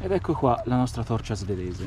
Ed ecco qua la nostra torcia svedese.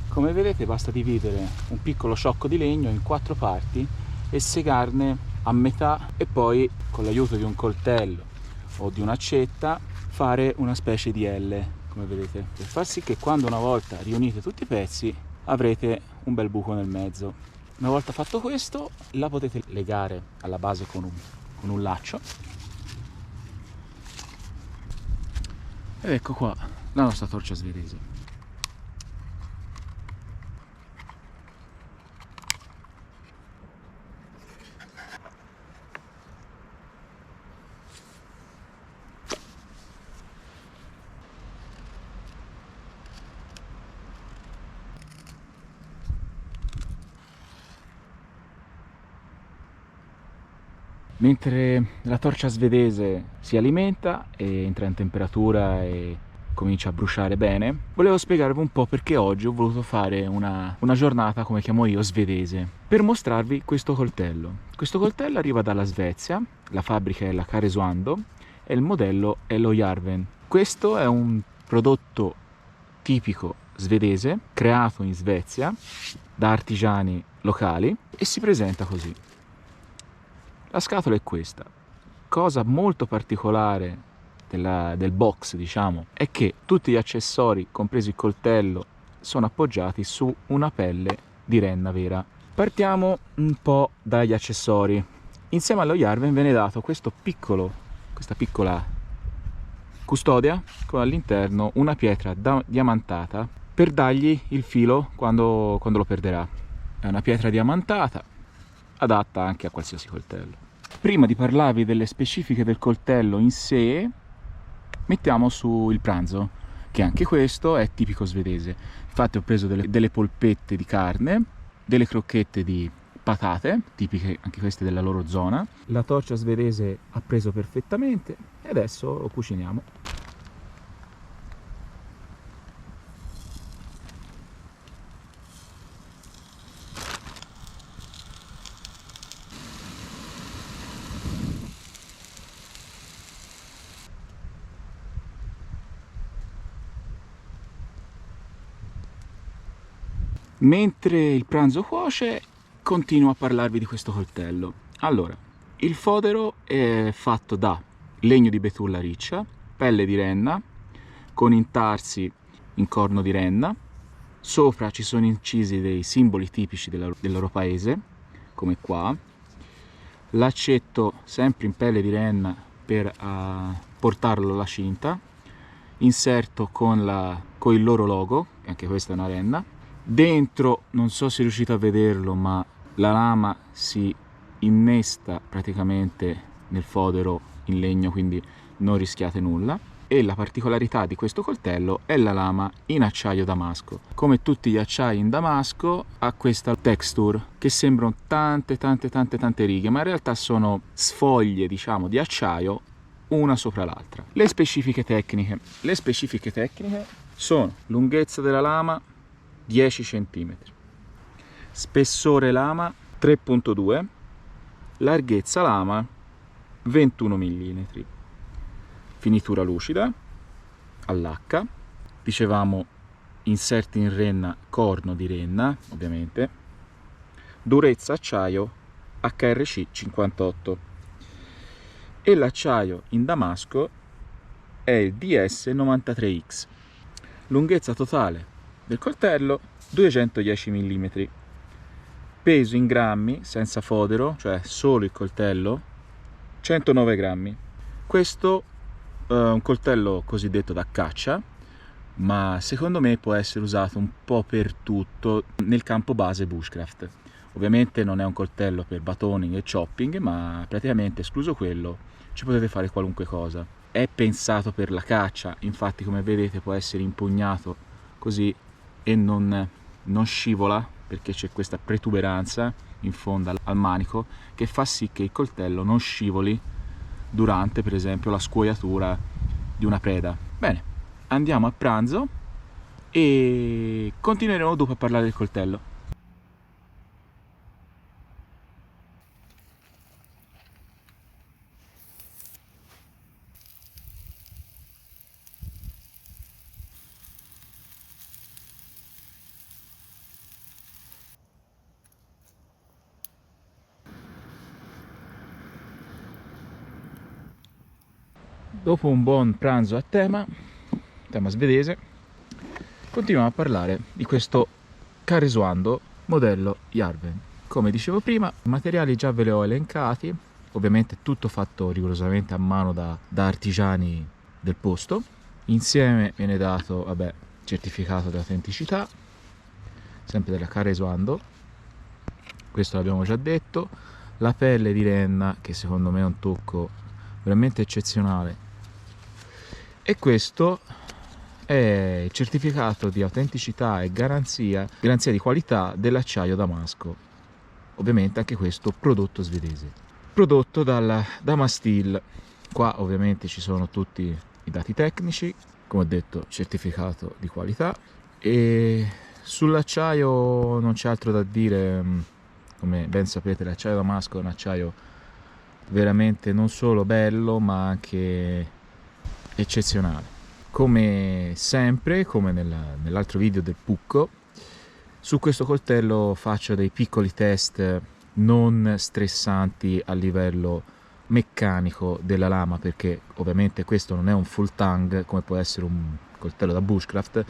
Come vedete basta dividere un piccolo sciocco di legno in 4 parti e segarne a metà e poi con l'aiuto di un coltello o di un'accetta fare una specie di L, come vedete, per far sì che quando una volta riunite tutti i pezzi avrete un bel buco nel mezzo. Una volta fatto questo la potete legare alla base con un laccio. Ed ecco qua la nostra torcia svedese. Mentre la torcia svedese si alimenta e entra in temperatura e comincia a bruciare bene, volevo spiegarvi un po' perché oggi ho voluto fare una giornata, come chiamo io, svedese, per mostrarvi questo coltello. Questo coltello arriva dalla Svezia, la fabbrica è la Karesuando e il modello è lo Järven. Questo è un prodotto tipico svedese, creato in Svezia da artigiani locali e si presenta così. La scatola è questa. Cosa molto particolare del box, diciamo, è che tutti gli accessori, compreso il coltello, sono appoggiati su una pelle di renna vera. Partiamo un po' dagli accessori. Insieme allo Järven viene dato questa piccola custodia con all'interno una pietra diamantata per dargli il filo quando lo perderà. È una pietra diamantata adatta anche a qualsiasi coltello. Prima di parlarvi delle specifiche del coltello in sé, mettiamo su il pranzo, che anche questo è tipico svedese. Infatti ho preso delle polpette di carne, delle crocchette di patate, tipiche anche queste della loro zona. La torcia svedese ha preso perfettamente e adesso lo cuciniamo. Mentre il pranzo cuoce, continuo a parlarvi di questo coltello. Allora, il fodero è fatto da legno di betulla riccia, pelle di renna, con intarsi in corno di renna. Sopra ci sono incisi dei simboli tipici del loro paese, come qua. L'accetto sempre in pelle di renna per portarlo alla cinta. Inserto con il loro logo, anche questa è una renna. Dentro, non so se riuscite a vederlo, ma la lama si innesta praticamente nel fodero in legno, quindi non rischiate nulla. E la particolarità di questo coltello è la lama in acciaio damasco. Come tutti gli acciai in damasco ha questa texture che sembrano tante righe, ma in realtà sono sfoglie, diciamo, di acciaio una sopra l'altra. Le specifiche tecniche sono lunghezza della lama 10 cm, spessore lama 3.2, larghezza lama 21 mm, finitura lucida all'H, dicevamo inserti in renna, corno di renna ovviamente, durezza acciaio HRC 58 e l'acciaio in damasco è il DS93X. Lunghezza totale del coltello 210 mm, peso in grammi senza fodero, cioè solo il coltello, 109 grammi. Questo è un coltello cosiddetto da caccia, ma secondo me può essere usato un po' per tutto nel campo base bushcraft. Ovviamente non è un coltello per batoning e chopping, ma praticamente escluso quello ci potete fare qualunque cosa. È pensato per la caccia, infatti come vedete può essere impugnato così e non scivola, perché c'è questa protuberanza in fondo al manico che fa sì che il coltello non scivoli durante per esempio la scuoiatura di una preda. Bene, andiamo a pranzo e continueremo dopo a parlare del coltello. Dopo un buon pranzo a tema svedese, continuiamo a parlare di questo Karesuando modello Järven. Come dicevo prima, i materiali già ve li ho elencati, ovviamente tutto fatto rigorosamente a mano da artigiani del posto. Insieme viene dato, vabbè, certificato di autenticità, sempre della Karesuando, questo l'abbiamo già detto, la pelle di renna che secondo me è un tocco veramente eccezionale, e questo è il certificato di autenticità e garanzia di qualità dell'acciaio damasco, ovviamente anche questo prodotto svedese, prodotto dalla Damasteel. Qua ovviamente ci sono tutti i dati tecnici, come ho detto certificato di qualità, e sull'acciaio non c'è altro da dire. Come ben sapete, l'acciaio damasco è un acciaio veramente non solo bello ma anche eccezionale. Come sempre, come nell'altro video del Pucco, su questo coltello faccio dei piccoli test non stressanti a livello meccanico della lama, perché ovviamente questo non è un full tang come può essere un coltello da bushcraft,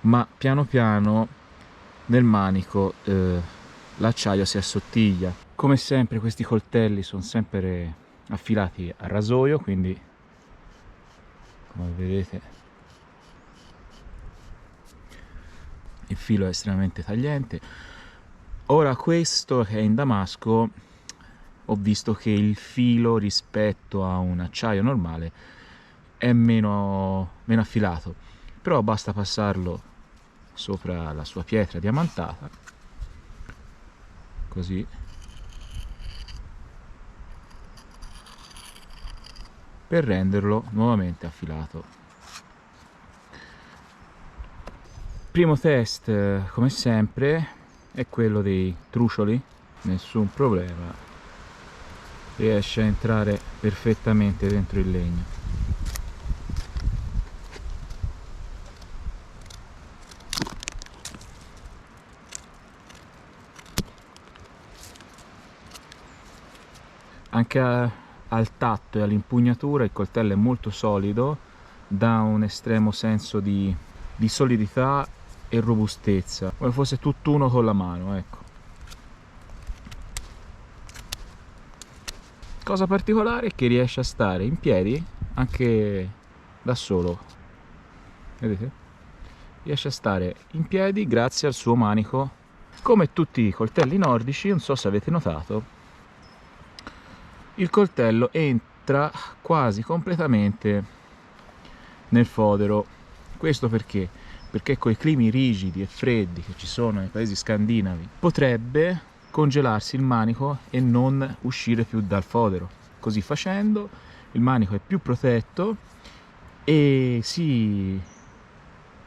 ma piano piano nel manico l'acciaio si assottiglia. Come sempre questi coltelli sono sempre affilati a rasoio, quindi come vedete il filo è estremamente tagliente. Ora questo che è in damasco, ho visto che il filo rispetto a un acciaio normale è meno affilato, però basta passarlo sopra la sua pietra diamantata, così, per renderlo nuovamente affilato. Primo test, come sempre, è quello dei trucioli. Nessun problema, riesce a entrare perfettamente dentro il legno. Anche al tatto e all'impugnatura il coltello è molto solido, dà un estremo senso di solidità e robustezza, come fosse tutt'uno con la mano, ecco. Cosa particolare è che riesce a stare in piedi anche da solo, vedete? Riesce a stare in piedi grazie al suo manico. Come tutti i coltelli nordici, non so se avete notato, il coltello entra quasi completamente nel fodero. Questo perché? Perché con i climi rigidi e freddi che ci sono nei paesi scandinavi potrebbe congelarsi il manico e non uscire più dal fodero. Così facendo il manico è più protetto e si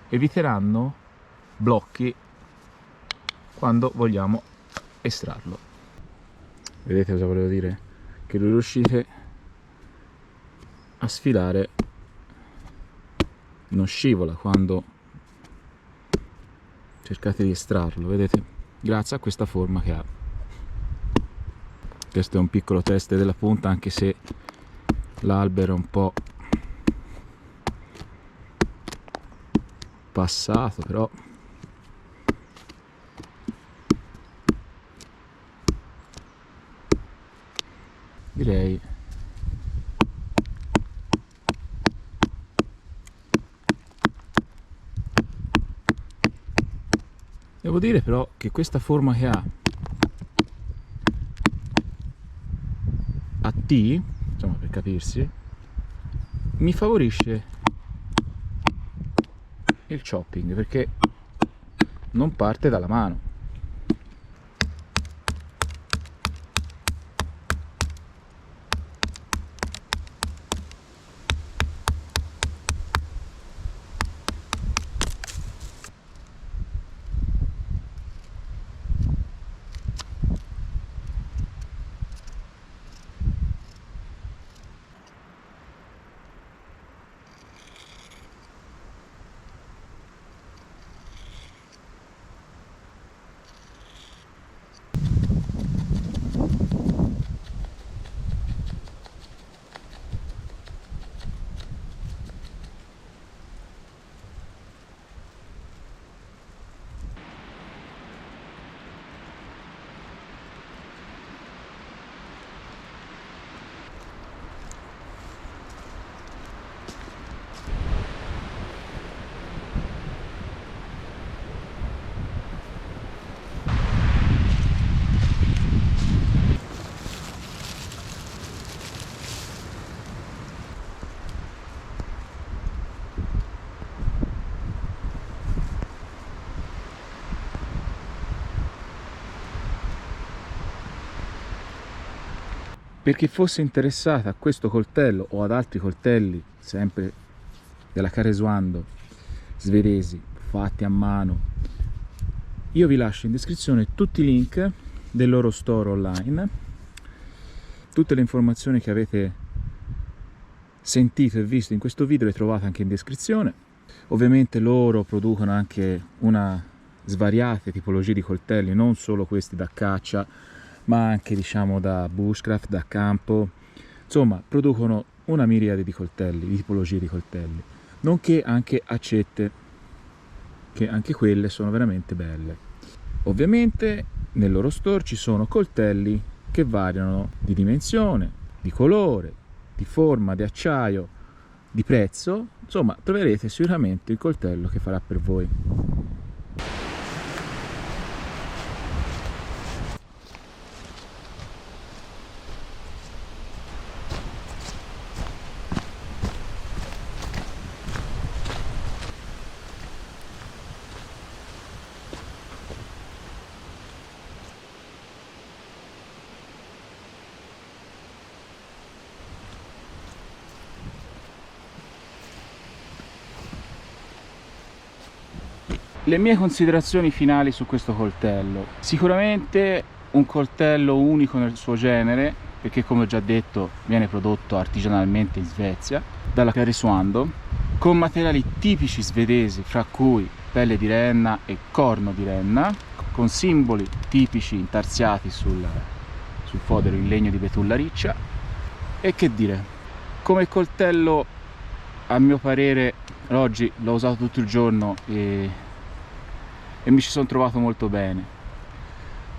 eviteranno blocchi quando vogliamo estrarlo. Vedete cosa volevo dire? Che lo riuscite a sfilare, non scivola quando cercate di estrarlo, vedete? Grazie a questa forma che ha. Questo è un piccolo test della punta, anche se l'albero è un po' passato, però direi devo dire però che questa forma che ha a T, insomma, per capirsi, mi favorisce il chopping perché non parte dalla mano. Per chi fosse interessato a questo coltello o ad altri coltelli, sempre della Karesuando, svedesi, fatti a mano, io vi lascio in descrizione tutti i link del loro store online, tutte le informazioni che avete sentito e visto in questo video le trovate anche in descrizione. Ovviamente loro producono anche una svariate tipologie di coltelli, non solo questi da caccia, ma anche diciamo da bushcraft, da campo, insomma producono una miriade di coltelli, di tipologie di coltelli, nonché anche accette, che anche quelle sono veramente belle. Ovviamente nel loro store ci sono coltelli che variano di dimensione, di colore, di forma, di acciaio, di prezzo, insomma troverete sicuramente il coltello che farà per voi. Le mie considerazioni finali su questo coltello: sicuramente un coltello unico nel suo genere, perché come ho già detto viene prodotto artigianalmente in Svezia dalla Karesuando, con materiali tipici svedesi, fra cui pelle di renna e corno di renna, con simboli tipici intarsiati sul fodero in legno di betulla riccia. E che dire, come coltello a mio parere oggi l'ho usato tutto il giorno e mi ci sono trovato molto bene,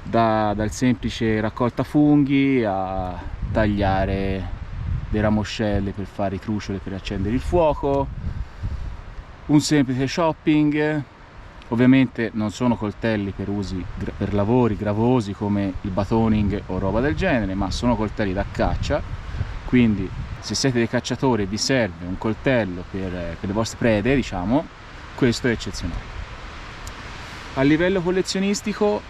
dal semplice raccolta funghi a tagliare le ramoscelle per fare i trucioli per accendere il fuoco, un semplice shopping. Ovviamente non sono coltelli per usi per lavori gravosi come il batoning o roba del genere, ma sono coltelli da caccia, quindi se siete dei cacciatori e vi serve un coltello per le vostre prede, diciamo, questo è eccezionale. A livello collezionistico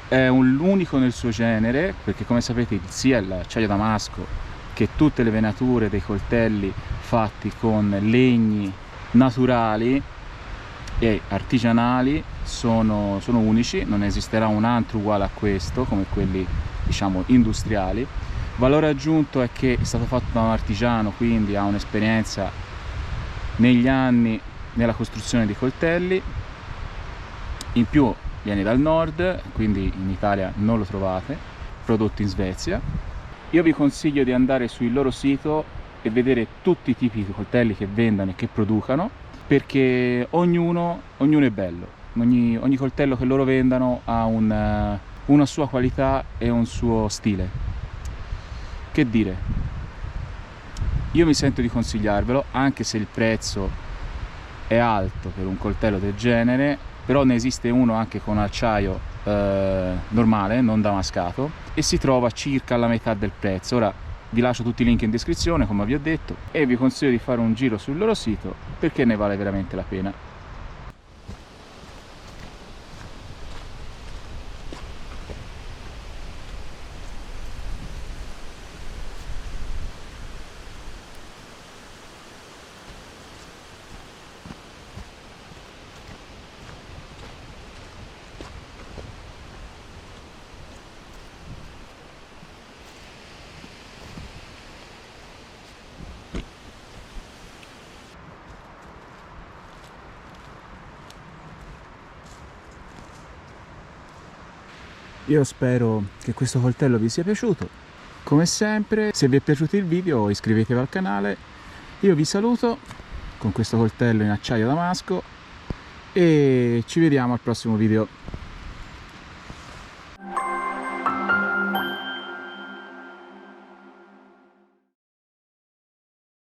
è un unico nel suo genere, perché come sapete sia l'acciaio damasco che tutte le venature dei coltelli fatti con legni naturali e artigianali sono unici, non esisterà un altro uguale a questo come quelli diciamo industriali. Valore aggiunto è che è stato fatto da un artigiano, quindi ha un'esperienza negli anni nella costruzione di coltelli. In più viene dal nord, quindi in Italia non lo trovate, prodotto in Svezia. Io vi consiglio di andare sul loro sito e vedere tutti i tipi di coltelli che vendano e che producano, perché ognuno è bello, ogni coltello che loro vendano ha una sua qualità e un suo stile. Che dire, io mi sento di consigliarvelo, anche se il prezzo è alto per un coltello del genere, però ne esiste uno anche con acciaio normale, non damascato, e si trova circa alla metà del prezzo. Ora vi lascio tutti i link in descrizione come vi ho detto e vi consiglio di fare un giro sul loro sito perché ne vale veramente la pena. Io spero che questo coltello vi sia piaciuto. Come sempre, se vi è piaciuto il video iscrivetevi al canale. Io vi saluto con questo coltello in acciaio damasco e ci vediamo al prossimo video.